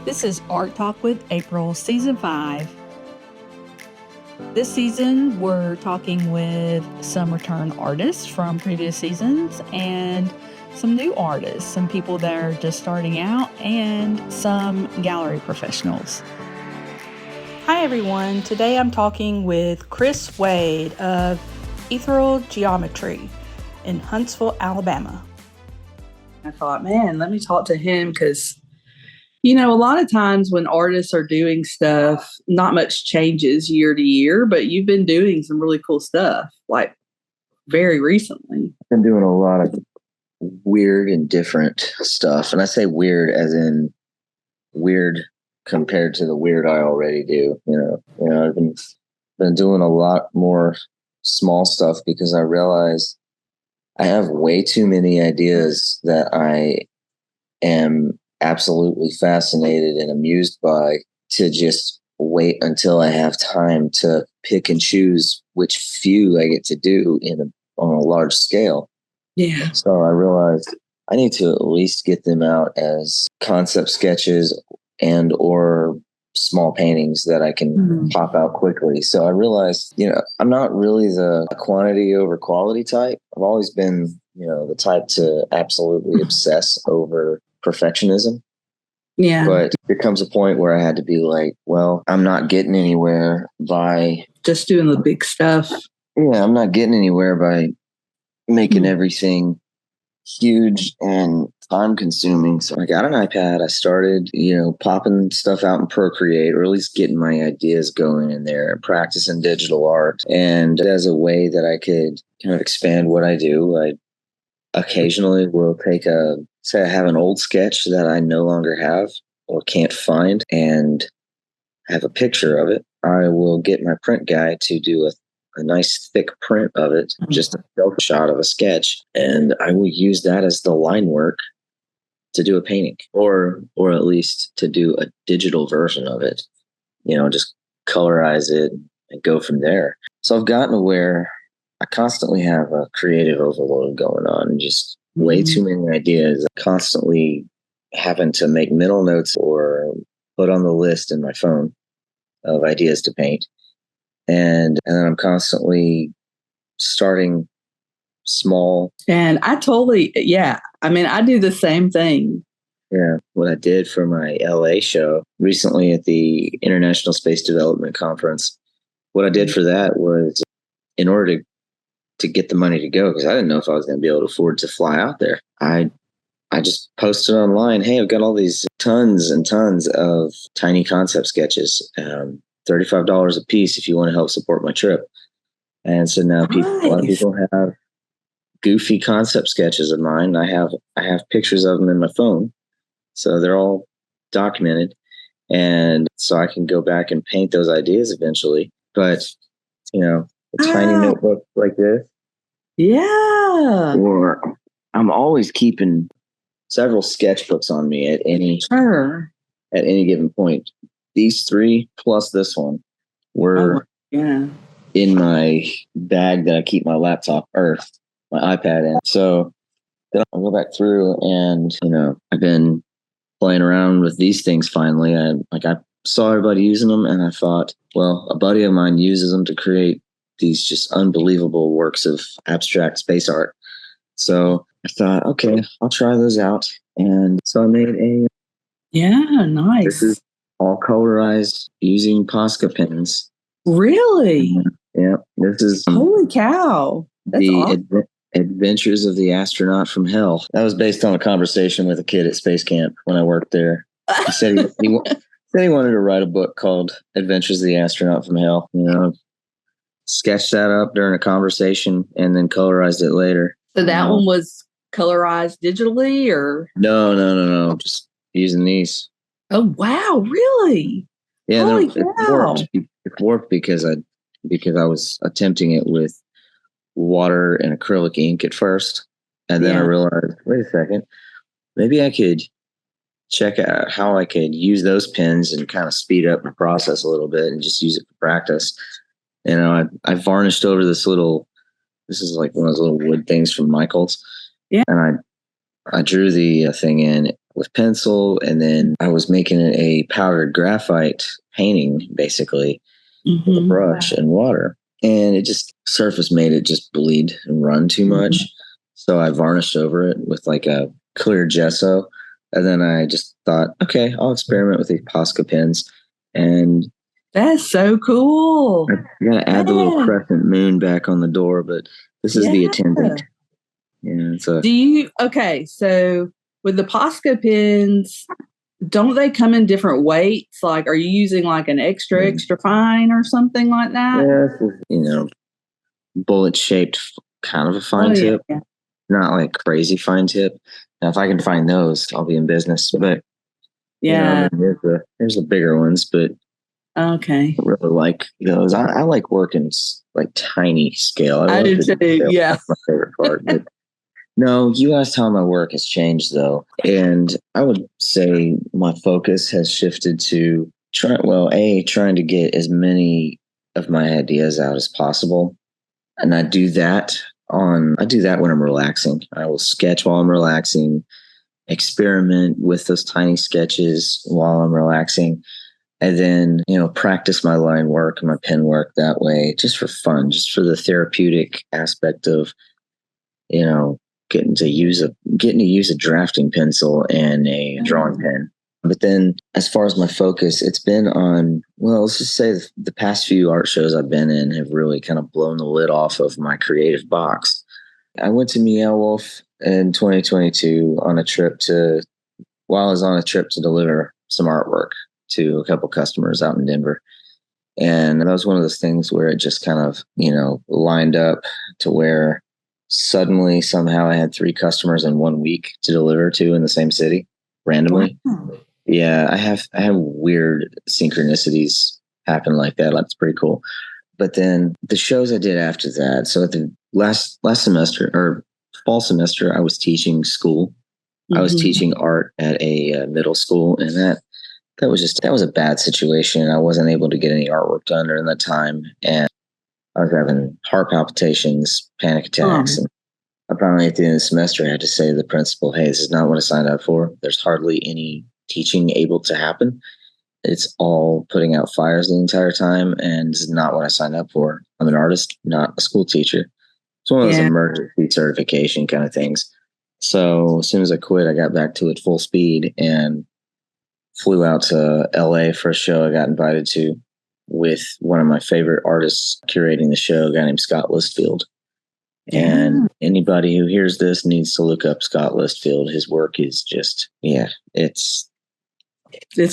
This is Art Talk with April, Season 5. This season, we're talking with some return artists from previous seasons and some new artists, some people that are just starting out, and some gallery professionals. Hi, everyone. Today I'm talking with Chris Wade of Ethereal Geometry in Huntsville, Alabama. I thought, man, let me talk to him because, a lot of times when artists are doing stuff, not much changes year to year, but you've been doing some really cool stuff, like very recently. I've been doing a lot of weird and different stuff. And I say weird as in weird compared to the weird I already do. I've been doing a lot more small stuff because I realized I have way too many ideas that I am absolutely fascinated and amused by to just wait until I have time to pick and choose which few I get to do on a large scale. Yeah. So I realized I need to at least get them out as concept sketches and or small paintings that I can pop out quickly. So I realized, I'm not really the quantity over quality type. I've always been, the type to absolutely obsess over perfectionism. Yeah. But there comes a point where I had to be like, well, I'm not getting anywhere by just doing the big stuff. Yeah, I'm not getting anywhere by making everything huge and time consuming. So I got an iPad. I started, popping stuff out in Procreate, or at least getting my ideas going in there and practicing digital art. And as a way that I could kind of expand what I do, I occasionally will say I have an old sketch that I no longer have or can't find and have a picture of it. I will get my print guy to do a nice thick print of it, just a self shot of a sketch, and I will use that as the line work to do a painting, or at least to do a digital version of it. Just colorize it and go from there. So I've gotten to where I constantly have a creative overload going on, and just way too many ideas, constantly having to make mental notes or put on the list in my phone of ideas to paint. And then I'm constantly starting small. And I totally, I do the same thing. Yeah. What I did for my LA show recently at the International Space Development Conference, what I did for that was, in order to get the money to go, because I didn't know if I was going to be able to afford to fly out there, I just posted online, hey, I've got all these tons and tons of tiny concept sketches. $35 a piece if you want to help support my trip. And so now a lot of people have goofy concept sketches of mine. I have pictures of them in my phone. So they're all documented. And so I can go back and paint those ideas eventually. But, a tiny notebook like this. Yeah. Or I'm always keeping several sketchbooks on me at any given point. These three plus this one were in my bag that I keep my laptop or my iPad in. So then I'll go back through and, I've been playing around with these things finally. I saw everybody using them and I thought, well, a buddy of mine uses them to create these just unbelievable works of abstract space art. So I thought, okay, I'll try those out. And so I made nice. This is all colorized using Posca pens. Really? Yeah. This is holy cow. That's the awesome. Adventures of the Astronaut from Hell. That was based on a conversation with a kid at space camp when I worked there. He said he wanted to write a book called Adventures of the Astronaut from Hell. Sketched that up during a conversation and then colorized it later. So that one was colorized digitally, or no, just using these. Oh wow, really? Yeah, it warped because I was attempting it with water and acrylic ink at first, and then I realized, wait a second, maybe I could check out how I could use those pens and kind of speed up the process a little bit and just use it for practice. I varnished over this is like one of those little wood things from Michael's. Yeah. And I drew the thing in with pencil, and then I was making a powdered graphite painting, basically, with a brush and water. And it just, surface made it just bleed and run too much. So I varnished over it with like a clear gesso. And then I just thought, okay, I'll experiment with these Posca pens. And that's so cool. I got to add the little crescent moon back on the door, but this is the attendant. Yeah. So with the Posca pens, don't they come in different weights? Like, are you using like an extra fine or something like that? Yeah, bullet shaped, kind of a fine tip. Yeah. Not like crazy fine tip. Now, if I can find those, I'll be in business. But there's the bigger ones. But okay, I really like those. I like working like tiny scale. I do too. Yeah, that's my favorite part. But no, you asked how my work has changed, though, and I would say my focus has shifted to trying to get as many of my ideas out as possible, and I do that when I'm relaxing. I will sketch while I'm relaxing, experiment with those tiny sketches while I'm relaxing, and then, practice my line work and my pen work that way, just for fun, just for the therapeutic aspect of, getting to use a drafting pencil and a drawing pen. But then as far as my focus, it's been on, let's just say the past few art shows I've been in have really kind of blown the lid off of my creative box. I went to Meow Wolf in 2022 while I was on a trip to deliver some artwork to a couple customers out in Denver. And that was one of those things where it just kind of, lined up to where suddenly somehow I had 3 customers in 1 week to deliver to in the same city randomly. Wow. Yeah, I have weird synchronicities happen like that. That's pretty cool. But then the shows I did after that. So at the last semester or fall semester, I was teaching school. I was teaching art at a middle school, and that was a bad situation. I wasn't able to get any artwork done during that time, and I was having heart palpitations, panic attacks, and I finally at the end of the semester I had to say to the principal, "Hey, this is not what I signed up for. There's hardly any teaching able to happen. It's all putting out fires the entire time, and this is not what I signed up for. I'm an artist, not a school teacher." It's one of those emergency certification kind of things. So as soon as I quit, I got back to it full speed and flew out to LA for a show I got invited to with one of my favorite artists curating the show, a guy named Scott Listfield. And anybody who hears this needs to look up Scott Listfield. His work is just, it's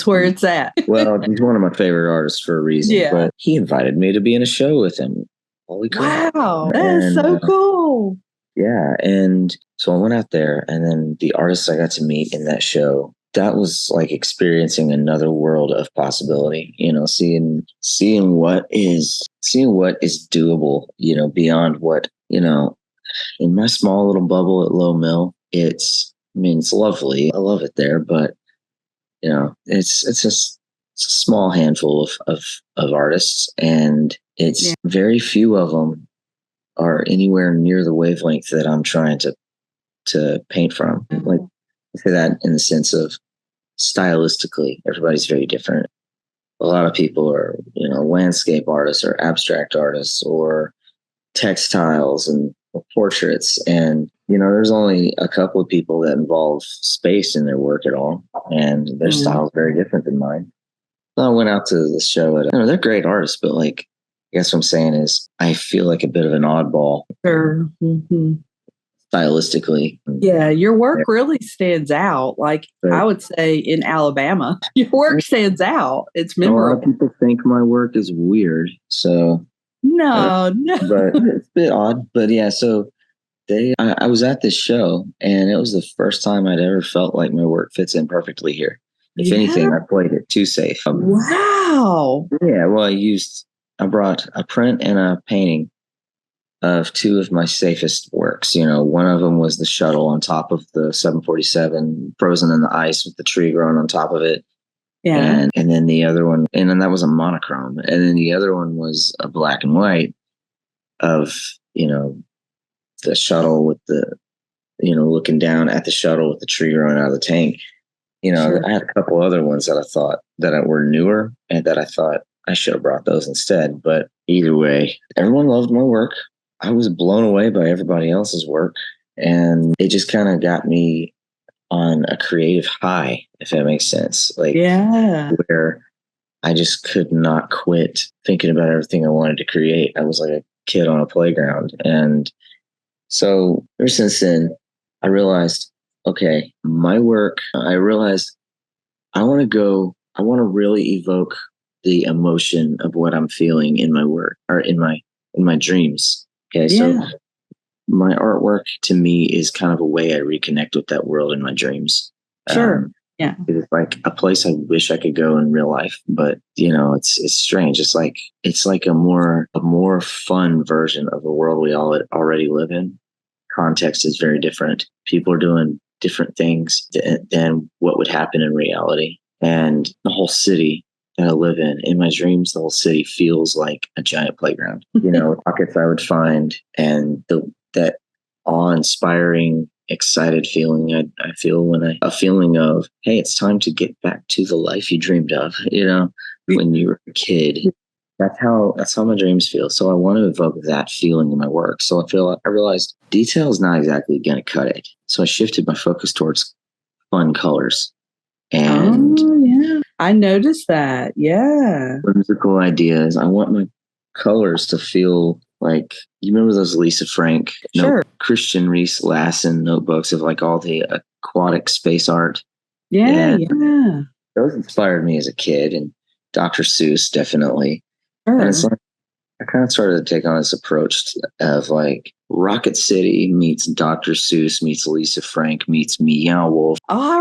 where it's at. Well, he's one of my favorite artists for a reason. Yeah. But he invited me to be in a show with him. Holy crap. Wow, that is so cool. Yeah. And so I went out there, and then the artists I got to meet in that show, that was like experiencing another world of possibility, seeing what is doable, beyond what, in my small little bubble at Low Mill, it's lovely. I love it there, but it's a small handful of artists, and it's very few of them are anywhere near the wavelength that I'm trying to paint from. Like, I say that in the sense of stylistically, everybody's very different. A lot of people are, landscape artists or abstract artists or textiles and portraits. And, there's only a couple of people that involve space in their work at all. And their style is very different than mine. So I went out to the show they're great artists, but like, I guess what I'm saying is I feel like a bit of an oddball. Sure. Mm-hmm. Stylistically. Yeah, your work really stands out. Like, I would say in Alabama, your work stands out. It's memorable. A lot of people think my work is weird, so no, but it's a bit odd. But yeah, so I was at this show, and it was the first time I'd ever felt like my work fits in perfectly here. If anything, I played it too safe. Wow. Yeah, well, I brought a print and a painting of 2 of my safest works. One of them was the shuttle on top of the 747, frozen in the ice with the tree growing on top of it. Yeah. And then the other one, and then that was a monochrome. And then the other one was a black and white of, the shuttle with the, looking down at the shuttle with the tree growing out of the tank. Sure. I had a couple other ones that I thought that were newer and that I thought I should have brought those instead. But either way, everyone loved my work. I was blown away by everybody else's work. And it just kind of got me on a creative high, if that makes sense. Like, Yeah. where I just could not quit thinking about everything I wanted to create. I was like a kid on a playground. And so ever since then, I realized, okay, my work, I realized I want to really evoke the emotion of what I'm feeling in my work or in my dreams. Okay. So Yeah. my artwork to me is kind of a way I reconnect with that world in my dreams. Sure. Yeah. It's like a place I wish I could go in real life, but it's strange. It's like a more fun version of a world we all already live in. Context is very different. People are doing different things than what would happen in reality. And the whole city that I live in my dreams, the whole city feels like a giant playground. Pockets I would find, and that awe-inspiring, excited feeling I feel a feeling of, hey, it's time to get back to the life you dreamed of, when you were a kid. That's how my dreams feel. So I want to evoke that feeling in my work. So I realized detail is not exactly going to cut it. So I shifted my focus towards fun colors and yeah, I noticed that. Yeah. whimsical ideas. I want my colors to feel like, you remember those Lisa Frank, Sure. Christian Reese Lasson notebooks of like all the aquatic space art. Yeah. Those inspired me as a kid, and Dr. Seuss definitely. Sure. And it's like, I kind of started to take on this approach of like Rocket City meets Dr. Seuss meets Lisa Frank meets Meow Wolf. Oh,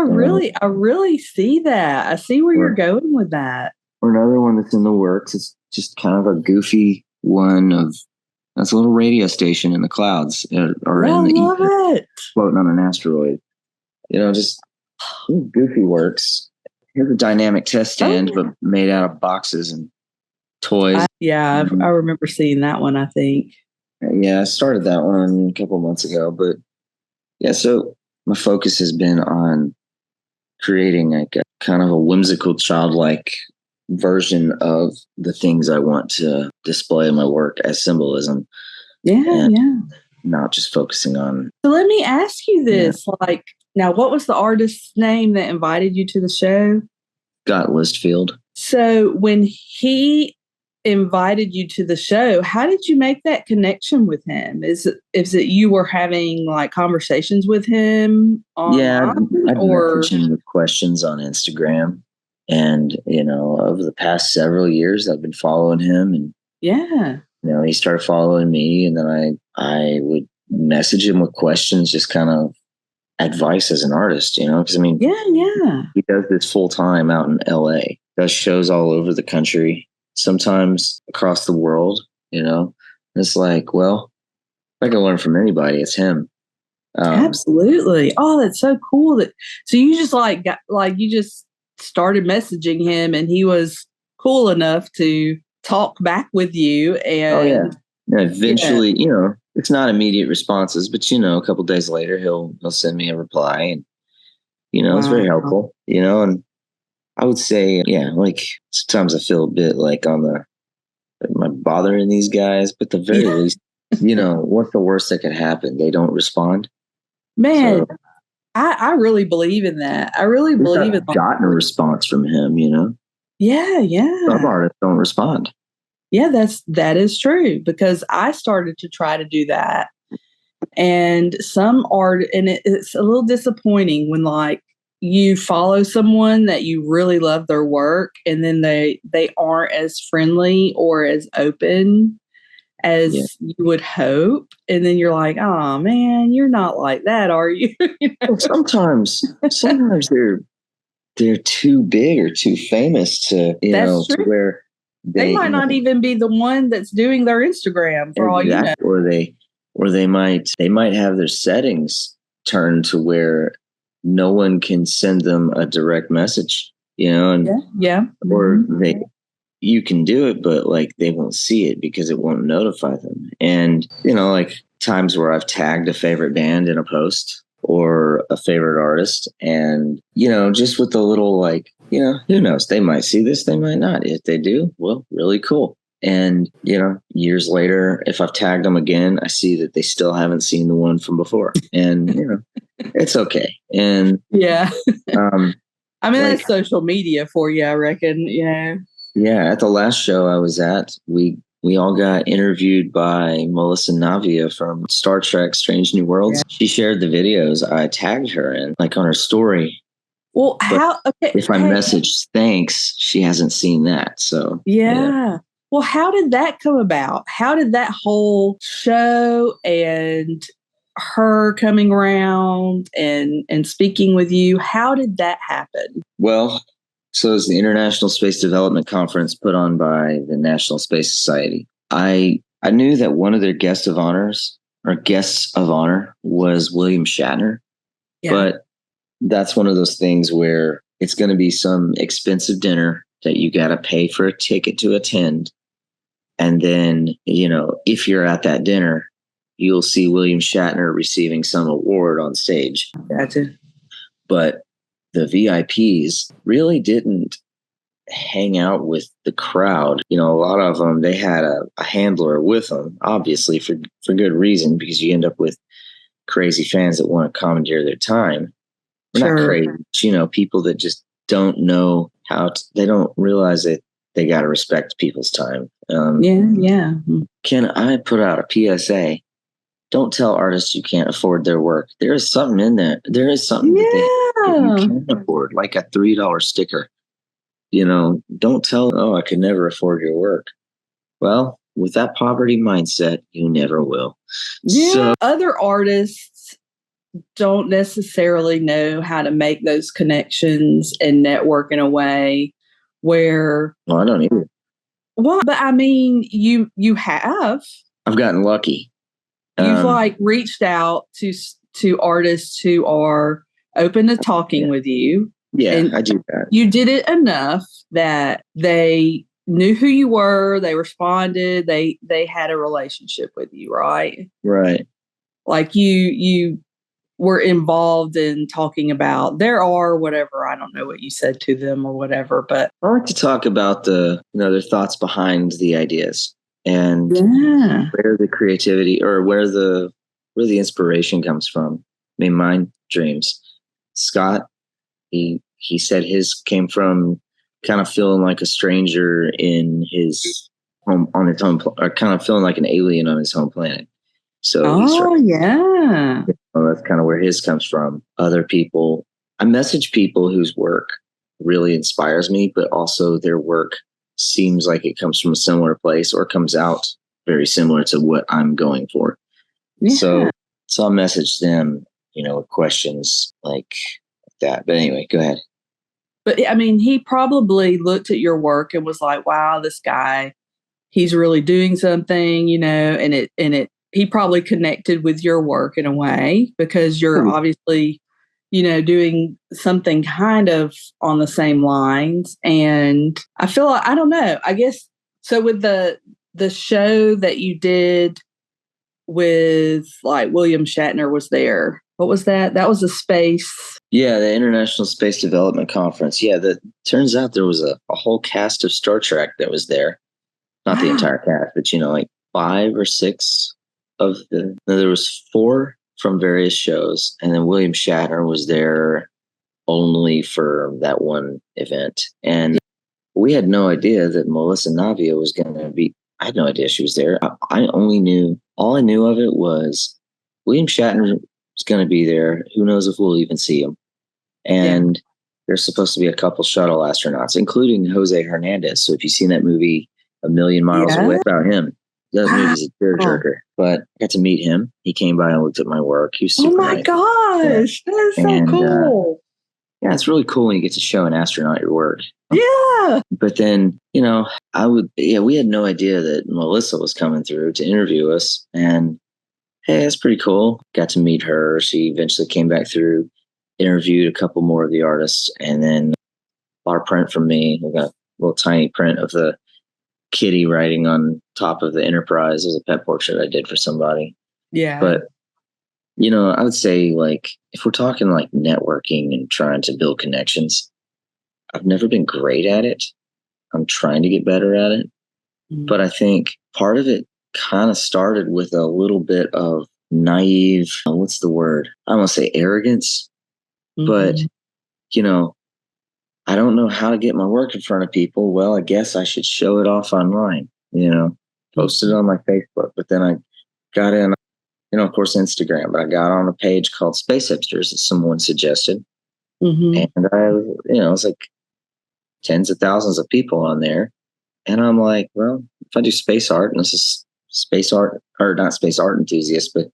I really see that. I see where you're going with that. Or another one that's in the works. It's just kind of a goofy one that's a little radio station in the clouds or in the ether, floating on an asteroid. Just goofy works. Here's a dynamic test stand, but made out of boxes and toys. I remember seeing that one, I think. Yeah, I started that one a couple months ago, but yeah, so my focus has been on creating like a kind of a whimsical, childlike version of the things I want to display in my work as symbolism. Yeah. Not just focusing on. So let me ask you this. Like, now, what was the artist's name that invited you to the show? Scott Listfield. So when he invited you to the show, how did you make that connection with him? Is it you were having like conversations with him online, I've or messaged him with questions on Instagram, and over the past several years I've been following him, and he started following me, and then I would message him with questions, just kind of advice as an artist, because he does this full time out in LA, does shows all over the country, sometimes across the world. It's like, well, if I can learn from anybody, it's him. Absolutely. Oh, that's so cool. So you just you just started messaging him, and he was cool enough to talk back with you. And eventually, it's not immediate responses, but a couple days later he'll send me a reply, and it's very helpful. And I would say, like sometimes I feel a bit like am I bothering these guys? But the very least, what's the worst that could happen? They don't respond. Man, so, I really believe in that. I really believe in gotten a response from him. Yeah. Some artists don't respond. Yeah, that is true, because I started to try to do that, and some art, and it's a little disappointing when like you follow someone that you really love their work, and then they aren't as friendly or as open as you would hope, and then you're like, oh man, you're not like that, are you? Sometimes they're too big or too famous to to where they might not even be the one that's doing their Instagram for all you know. Or they might have their settings turned to where no one can send them a direct message, and or you can do it, but like they won't see it because it won't notify them. And like times where I've tagged a favorite band in a post, or a favorite artist. And, just with the little who knows? They might see this, they might not. If they do, well, really cool. And, years later, if I've tagged them again, I see that they still haven't seen the one from before. And, it's okay. And yeah. I mean, like, that's social media for you, I reckon, Yeah, at the last show I was at, we all got interviewed by Melissa Navia from Star Trek Strange New Worlds. Yeah. She shared the videos I tagged her in, like on her story. Well, if I message thanks, she hasn't seen that. So yeah. Well, how did that come about? How did that whole show and her coming around and speaking with you, how did that happen? Well, so it's the International Space Development Conference put on by the National Space Society. I knew that one of their guests of honor was William Shatner. Yeah. But that's one of those things where it's going to be some expensive dinner that you got to pay for a ticket to attend. And then, if you're at that dinner, you'll see William Shatner receiving some award on stage. Gotcha. But the VIPs really didn't hang out with the crowd. A lot of them, they had a handler with them, obviously for good reason, because you end up with crazy fans that want to commandeer their time. Sure. Not crazy, people that just don't know they don't realize that they got to respect people's time. Yeah. Can I put out a PSA? Don't tell artists you can't afford their work. There is something in there. There is something that you can afford, like a $3 sticker. Don't tell, I could never afford your work. Well, with that poverty mindset, you never will. Yeah. So, other artists don't necessarily know how to make those connections and network in a way where... Well, I don't either. Well, but I mean, you have. I've gotten lucky. You've reached out to artists who are open to talking with you. Yeah, and I do that. You did it enough that they knew who you were. They responded. They had a relationship with you, right? Right. Like you were involved in talking about their whatever. I don't know what you said to them or whatever, but I like to talk about their thoughts behind the ideas and where the creativity or where the inspiration comes from. I mean, mine dreams. Scott, he said his came from kind of feeling like a stranger in his home on his home, or kind of feeling like an alien on his home planet. So that's kind of where his comes from. Other people, I message people whose work really inspires me, but also their work seems like it comes from a similar place or comes out very similar to what I'm going for. Yeah. So I'll message them, with questions like that. But anyway, go ahead. But I mean, he probably looked at your work and was like, wow, this guy, he's really doing something, and he probably connected with your work in a way because you're obviously, doing something kind of on the same lines. And I feel like, I don't know, I guess, so with the show that you did with William Shatner was there. What was that? That was a space. Yeah, the International Space Development Conference. Yeah, turns out there was a whole cast of Star Trek that was there. Not the entire cast, but 5 or 6 of there was 4 from various shows, and then William Shatner was there only for that one event. And we had no idea that Melissa Navia was going to be. I had no idea she was there. All I knew of it was William Shatner was going to be there. Who knows if we'll even see him? And there's supposed to be a couple shuttle astronauts, including Jose Hernandez. So if you've seen that movie, A Million Miles Away, about him, that movie's a tearjerker. But I got to meet him. He came by and looked at my work. He was super nice. Gosh, that is so cool. Yeah, it's really cool when you get to show an astronaut your work. Yeah. But then, we had no idea that Melissa was coming through to interview us. And hey, that's pretty cool. Got to meet her. She eventually came back through, interviewed a couple more of the artists, and then bought a print from me. We got a little tiny print of the kitty riding on top of the Enterprise. It was a pet portrait I did for somebody. Yeah. But I would say, like, if we're talking like networking and trying to build connections, I've never been great at it. I'm trying to get better at it. Mm-hmm. But I think part of it kind of started with a little bit of naive, what's the word? I don't want to say arrogance, but, I don't know how to get my work in front of people. Well, I guess I should show it off online, post it on my Facebook. But then I got in, of course, Instagram, but I got on a page called Space Hipsters that someone suggested. Mm-hmm. And it was like tens of thousands of people on there. And I'm like, well, if I do space art, and this is space art, or not space art enthusiasts, but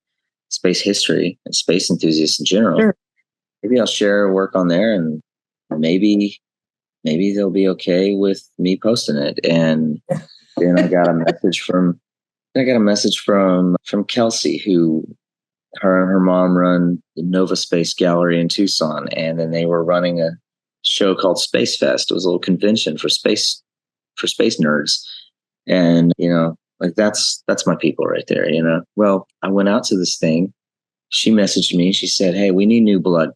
space history and space enthusiasts in general, Sure. Maybe I'll share work on there, and maybe they'll be okay with me posting it. And then I got a message from Kelsey, who her and her mom run the Nova Space Gallery in Tucson, and then they were running a show called Space Fest. It was a little convention for space nerds. And, like that's my people right there, Well, I went out to this thing. She messaged me. She said, "Hey, we need new blood.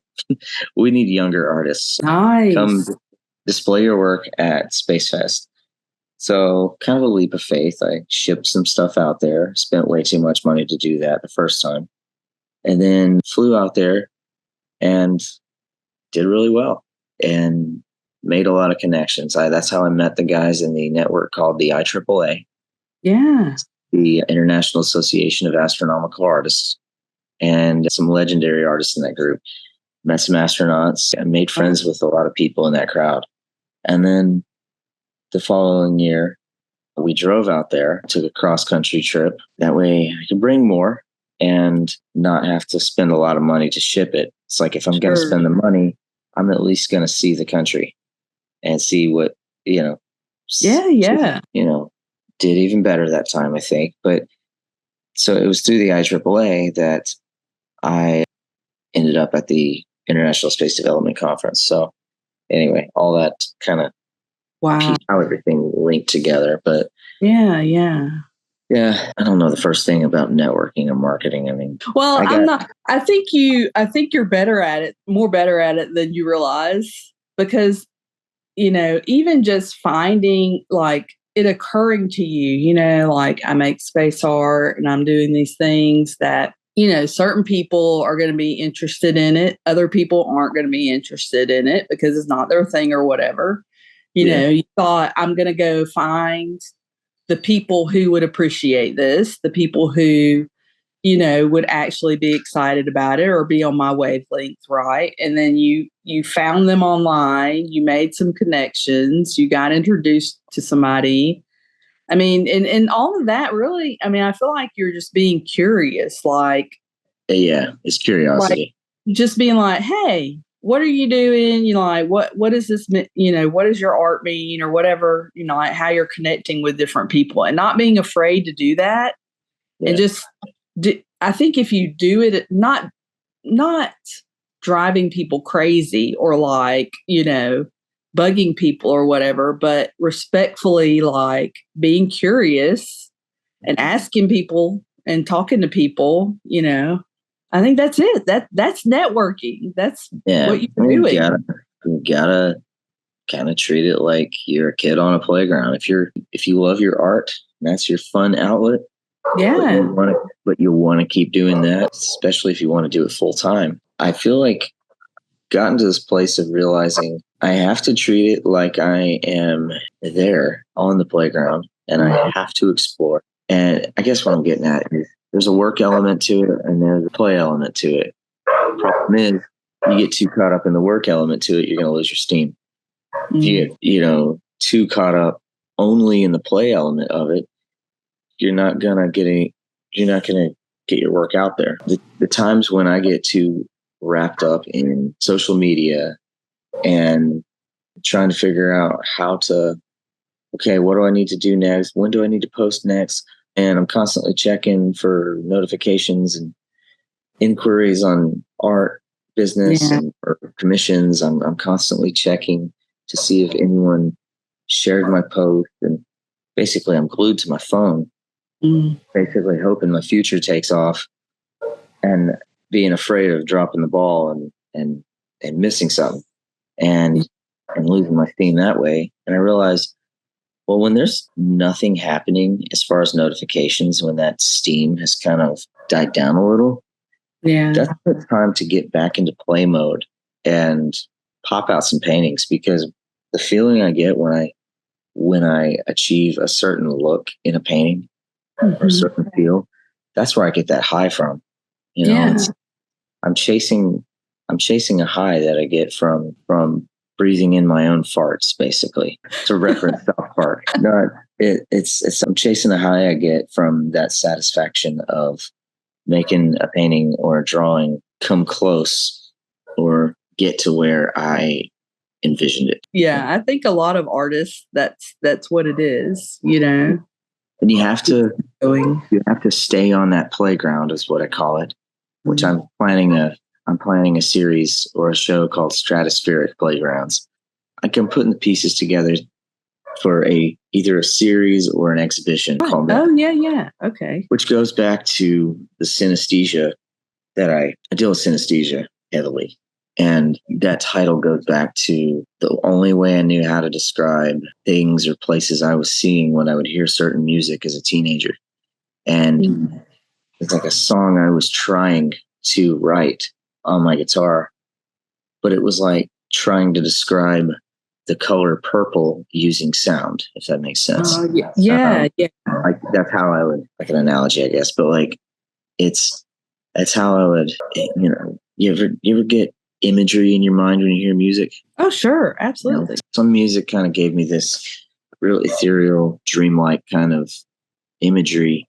We need younger artists. Nice. Come display your work at Space Fest." So kind of a leap of faith. I shipped some stuff out there, spent way too much money to do that the first time, and then flew out there and did really well and made a lot of connections. That's how I met the guys in the network called the IAAA. Yeah. The International Association of Astronomical Artists, and some legendary artists in that group. Met some astronauts and made friends with a lot of people in that crowd. And then the following year, we drove out there, took a cross-country trip. That way I could bring more and not have to spend a lot of money to ship it. It's like, if I'm going to spend the money, I'm at least going to see the country and see what, Yeah. Did even better that time, I think. But so it was through the IAAA that I ended up at the International Space Development Conference. So anyway, all that kind of how everything linked together. But yeah, I don't know the first thing about networking and marketing. I mean, well, I think you're better at it, more better at it than you realize, because, even just finding, like, it occurring to you, like, I make space art and I'm doing these things that, certain people are going to be interested in it. Other people aren't going to be interested in it because it's not their thing or whatever. You thought, I'm going to go find the people who would appreciate this, the people who, would actually be excited about it or be on my wavelength, right? And then you found them online, you made some connections, you got introduced to somebody. I mean, and all of that really, I mean, I feel like you're just being curious, like, yeah, it's curiosity. Like, just being like, hey, what are you doing? Like, what is this, what does your art mean, or whatever, like how you're connecting with different people, and not being afraid to do that. Yeah. And just, I think if you do it, not driving people crazy or, like, bugging people or whatever, but respectfully, like, being curious and asking people and talking to people, I think that's it. That's networking. That's what you're doing. You gotta kind of treat it like you're a kid on a playground. If you love your art, that's your fun outlet. Yeah. But you want to keep doing that, especially if you want to do it full time. I feel like gotten to this place of realizing I have to treat it like I am there on the playground, and I have to explore. And I guess what I'm getting at is there's a work element to it and there's a play element to it. The problem is, you get too caught up in the work element to it, you're going to lose your steam. If you get, too caught up only in the play element of it, you're not going to get your work out there. The times when I get too wrapped up in social media and trying to figure out how to, okay, what do I need to do next? When do I need to post next? And I'm constantly checking for notifications and inquiries on art, business, and or commissions. I'm constantly checking to see if anyone shared my post. And basically, I'm glued to my phone, basically hoping my future takes off. And being afraid of dropping the ball and missing something and losing my steam that way. And I realized, well, when there's nothing happening as far as notifications, when that steam has kind of died down a little, that's the time to get back into play mode and pop out some paintings, because the feeling I get when I achieve a certain look in a painting or a certain feel, that's where I get that high from. You know, I'm chasing a high that I get from breathing in my own farts, basically, to reference South Park. No, it's I'm chasing a high I get from that satisfaction of making a painting or a drawing come close or get to where I envisioned it. Yeah, I think a lot of artists, that's what it is, you know. And you have to stay on that playground, is what I call it, which I'm planning a series or a show called Stratospheric Playgrounds. I'm putting the pieces together for either a series or an exhibition called that. Oh, yeah. Okay. Which goes back to the synesthesia that I deal with synesthesia heavily. And that title goes back to the only way I knew how to describe things or places I was seeing when I would hear certain music as a teenager. And it's like a song I was trying to write on my guitar, but it was like trying to describe the color purple using sound, if that makes sense. Yeah. Like that's how I would, like an analogy, I guess, but like that's how I would, you know, you ever get imagery in your mind when you hear music? Oh, sure. Absolutely. You know, some music kind of gave me this real ethereal, dreamlike kind of imagery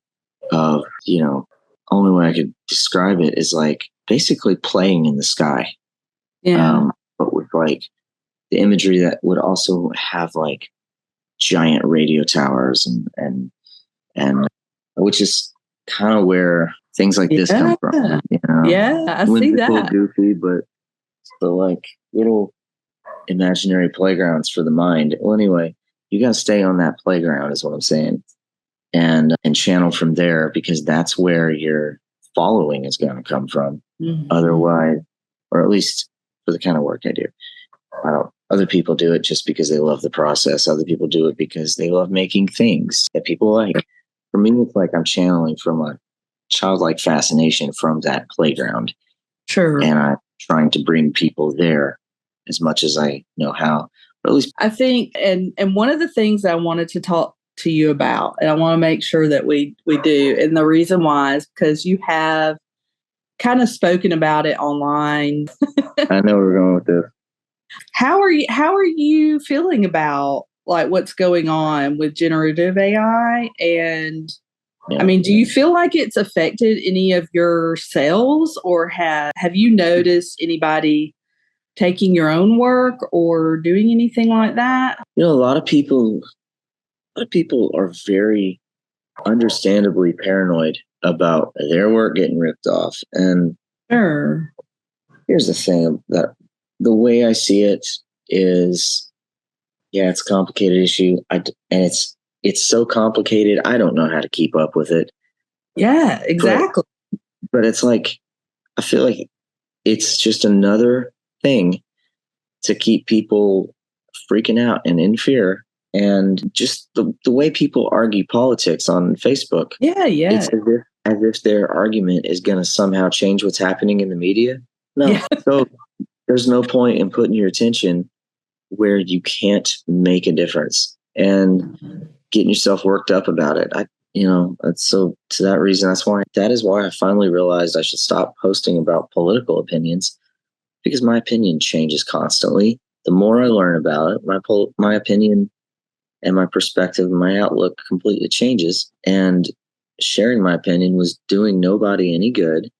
of, you know, only way I could describe it is like basically playing in the sky. Yeah. But with like the imagery that would also have like giant radio towers and which is kind of where things like this come from. You know? Yeah, I see that. A little goofy, but still like little imaginary playgrounds for the mind. Well, anyway, you got to stay on that playground is what I'm saying. And channel from there, because that's where your following is going to come from. Otherwise, or at least for the kind of work I do. Other people do it just because they love the process. Other people do it because they love making things that people like. For me, it's like I'm channeling from a childlike fascination from that playground. Sure. And I'm trying to bring people there as much as I know how. But at least I think, and one of the things I wanted to talk to you about, and I want to make sure that we do, and the reason why is because you have kind of spoken about it online. I know we're going with this. How are you feeling about like what's going on with generative AI? And I mean, do you feel like it's affected any of your sales, or have you noticed anybody taking your own work or doing anything like that? You know, a lot of people are very understandably paranoid about their work getting ripped off. And Sure. Here's the thing, that the way I see it is, yeah, it's a complicated issue. And it's so complicated, I don't know how to keep up with it. Yeah, exactly. But it's like, I feel like it's just another thing to keep people freaking out and in fear. And just the way people argue politics on Facebook. Yeah. It's as if their argument is going to somehow change what's happening in the media. No. Yeah. So there's no point in putting your attention where you can't make a difference and getting yourself worked up about it. To that is why I finally realized I should stop posting about political opinions, because my opinion changes constantly. The more I learn about it, my opinion and my perspective and my outlook completely changes. And sharing my opinion was doing nobody any good.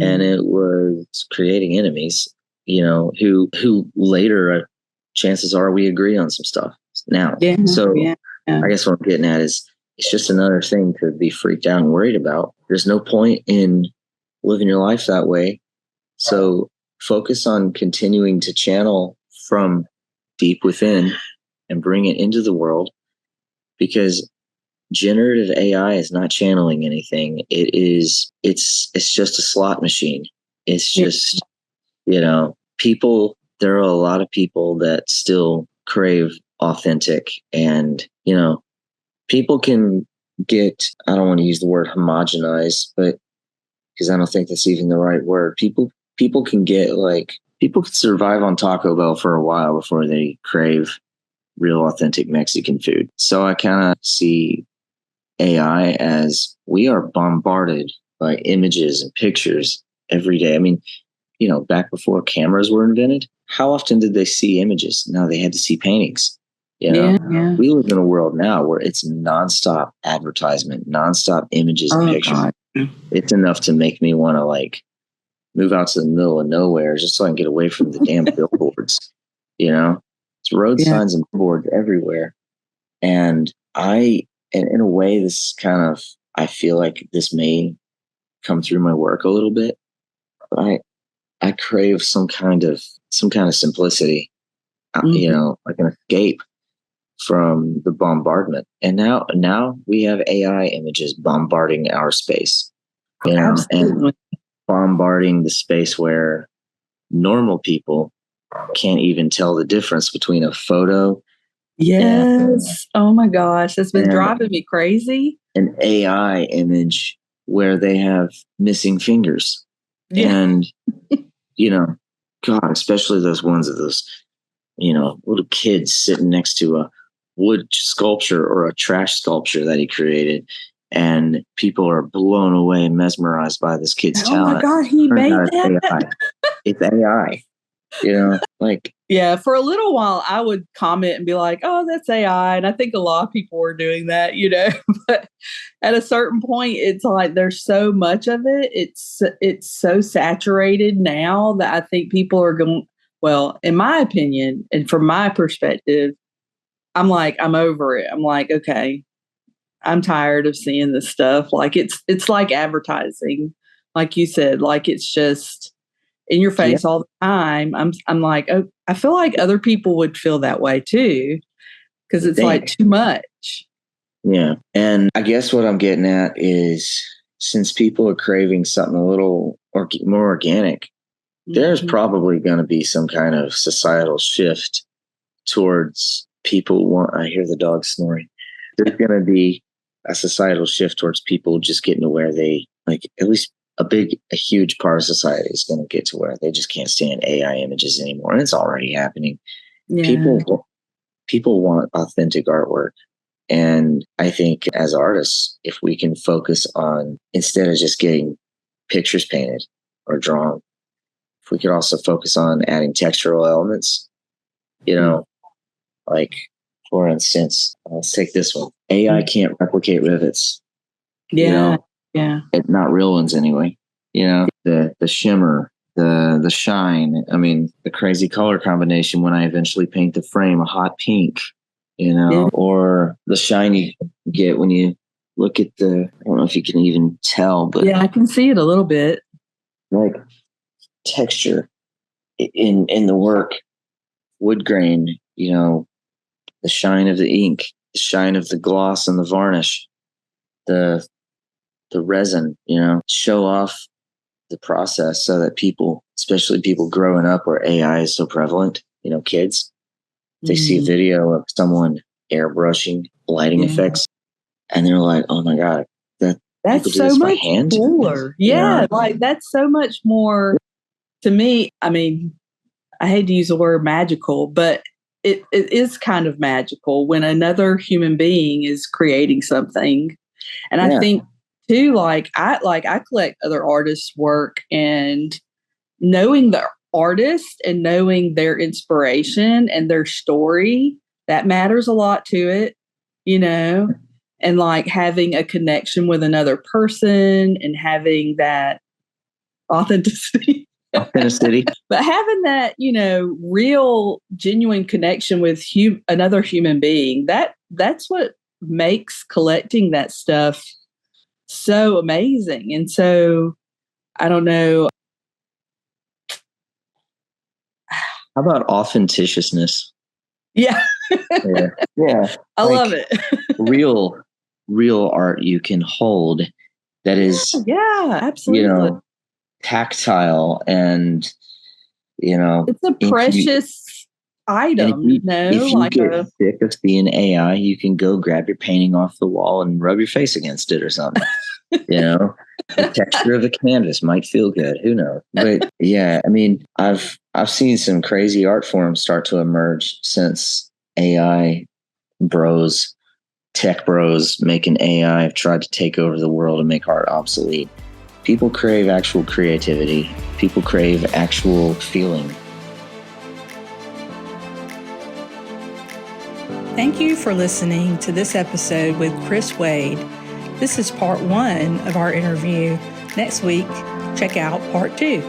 And it was creating enemies, you know, who later, chances are we agree on some stuff now. Yeah. So I guess what I'm getting at is it's just another thing to be freaked out and worried about. There's no point in living your life that way. So focus on continuing to channel from deep within and bring it into the world, because generative AI is not channeling anything. It's just a slot machine. It's just, there are a lot of people that still crave authentic, and, people can get, I don't want to use the word homogenized, but because I don't think that's even the right word. People can survive on Taco Bell for a while before they crave real authentic Mexican food. So I kind of see AI as we are bombarded by images and pictures every day. I mean, back before cameras were invented, how often did they see images? No, they had to see paintings. Yeah. We live in a world now where it's nonstop advertisement, nonstop images and pictures. God. It's enough to make me want to move out to the middle of nowhere just so I can get away from the damn billboards. It's road signs and billboards everywhere. And in a way, this I feel like this may come through my work a little bit. But I crave some kind of simplicity, like an escape from the bombardment. And now we have AI images bombarding our space, and bombarding the space where normal people can't even tell the difference between a photo. Yes. Oh my gosh. It's been driving me crazy. An AI image where they have missing fingers. Yeah. And, God, especially those ones of those, little kids sitting next to a wood sculpture or a trash sculpture that he created. And people are blown away and mesmerized by this kid's talent. Oh my God, he made that? It's AI. Yeah, for a little while I would comment and be like, oh, that's AI. And I think a lot of people were doing that, but at a certain point, it's like there's so much of it. It's so saturated now that I think people are going, well, in my opinion, and from my perspective, I'm over it. I'm like, okay, I'm tired of seeing this stuff. Like it's like advertising, like you said, like it's just in your face all the time. I'm like, oh, I feel like other people would feel that way too, because it's like too much. Yeah. And I guess what I'm getting at is, since people are craving something a little more organic, there's probably going to be some kind of societal shift towards people I hear the dog snoring. There's going to be a societal shift towards people just getting to where they, at least a huge part of society is going to get to where they just can't stand AI images anymore. And it's already happening. Yeah. People want authentic artwork. And I think as artists, if we can focus on, instead of just getting pictures painted or drawn, if we could also focus on adding textural elements, like, for instance, let's take this one. AI can't replicate rivets. Yeah. Not real ones anyway. The shimmer, the shine. I mean, the crazy color combination when I eventually paint the frame a hot pink, or the shine you get when you look at I don't know if you can even tell, but yeah, I can see it a little bit. Like texture in the work, wood grain, the shine of the ink, the shine of the gloss and the varnish, the resin, show off the process so that people, especially people growing up where AI is so prevalent, kids, they see a video of someone airbrushing, lighting effects, and they're like, oh my God, that's so much cooler. Yeah, like that's so much more to me. I mean, I hate to use the word magical, but it is kind of magical when another human being is creating something. And I think too, I collect other artists' work, and knowing the artist and knowing their inspiration and their story, that matters a lot to it, and like having a connection with another person and having that authenticity. But having that, real, genuine connection with another human being, that's what makes collecting that stuff so amazing. And so, I don't know. How about authenticiousness? Yeah. Yeah. I love it. real art you can hold that is, yeah, absolutely. tactile and, you know, It's a precious item, if you get sick of seeing AI, you can go grab your painting off the wall and rub your face against it or something. You know, the texture of a canvas might feel good. Who knows? But yeah, I mean, I've seen some crazy art forms start to emerge since AI bros, tech bros making AI have tried to take over the world and make art obsolete. People crave actual creativity. People crave actual feeling. Thank you for listening to this episode with Chris Wade. This is part 1 of our interview. Next week, check out part 2.